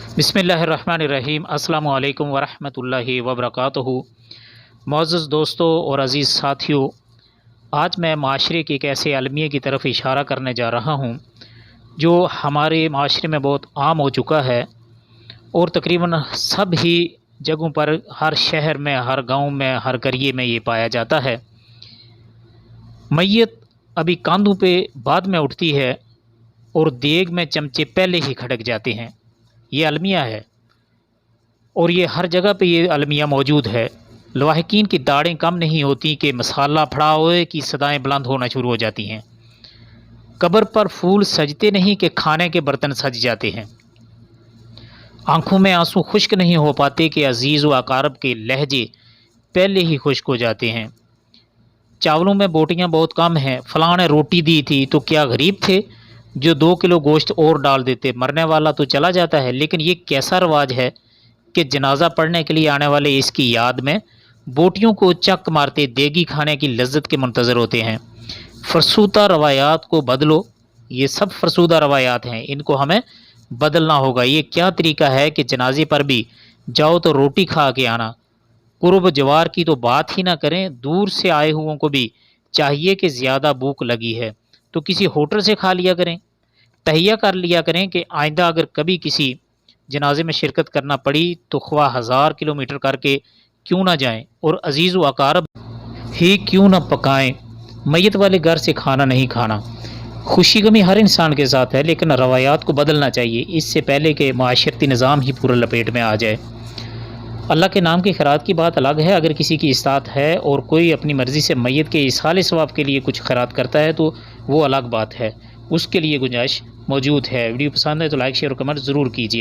बिस्मिल्लाहिर्रहमानिर्रहीम। अस्सलामु अलैकुम वरहमतुल्लाहि वबरकातुहू। मुअज़्ज़ज़ दोस्तों और अज़ीज़ साथियों, आज मैं माशरे के एक ऐसे अलमिया की तरफ इशारा करने जा रहा हूँ जो हमारे माशरे में बहुत आम हो चुका है और तकरीबन सब ही जगहों पर, हर शहर में, हर गांव में, हर करिए में ये पाया जाता है। मैयत अभी कांधों पे बाद में उठती है और देग में चमचे पहले ही खटक जाते हैं। ये अलमिया है और ये हर जगह पे ये अलमिया मौजूद है। लवाहिकीन की दाढ़ें कम नहीं होती कि मसाला फड़ाओए की सदाएं बुलंद होना शुरू हो जाती हैं। कब्र पर फूल सजते नहीं कि खाने के बर्तन सज जाते हैं। आंखों में आंसू खुश्क नहीं हो पाते कि अजीज़ व अकारब के लहजे पहले ही खुश्क हो जाते हैं। चावलों में बोटियां बहुत कम हैं, फलां ने रोटी दी थी तो क्या गरीब थे जो 2 किलो गोश्त और डाल देते, मरने वाला तो चला जाता है। लेकिन ये कैसा रवाज है कि जनाजा पढ़ने के लिए आने वाले इसकी याद में बोटियों को चक मारते देगी खाने की लज्जत के मुंतज़र होते हैं। फरसूदा रवायात को बदलो, ये सब फरसूदा रवायात हैं, इनको हमें बदलना होगा। ये क्या तरीका है कि जनाजे पर भी जाओ तो रोटी खा के आना, कुर्ब जवार की तो बात ही ना करें। दूर से आए हुओं को भी चाहिए कि ज़्यादा भूख लगी है तो किसी होटल से खा लिया करें, तहिया कर लिया करें कि आइंदा अगर कभी किसी जनाजे में शिरकत करना पड़ी तो ख्वा 1000 किलोमीटर करके क्यों ना जाएं और अजीज़ व अकारब ही क्यों ना पकाएं। मैयत वाले घर से खाना नहीं खाना। खुशी गमी हर इंसान के साथ है, लेकिन रवायात को बदलना चाहिए इससे पहले कि माशरती निज़ाम ही पूरा लपेट में आ जाए। अल्लाह के नाम की खैरात की बात अलग है। अगर किसी की इस्तात है और कोई अपनी मर्ज़ी से मैयत के इसाले सवाब के लिए कुछ खैरात करता है तो वो अलग बात है, उसके लिए गुंजाइश मौजूद है। वीडियो पसंद है तो लाइक शेयर और कमेंट ज़रूर कीजिए।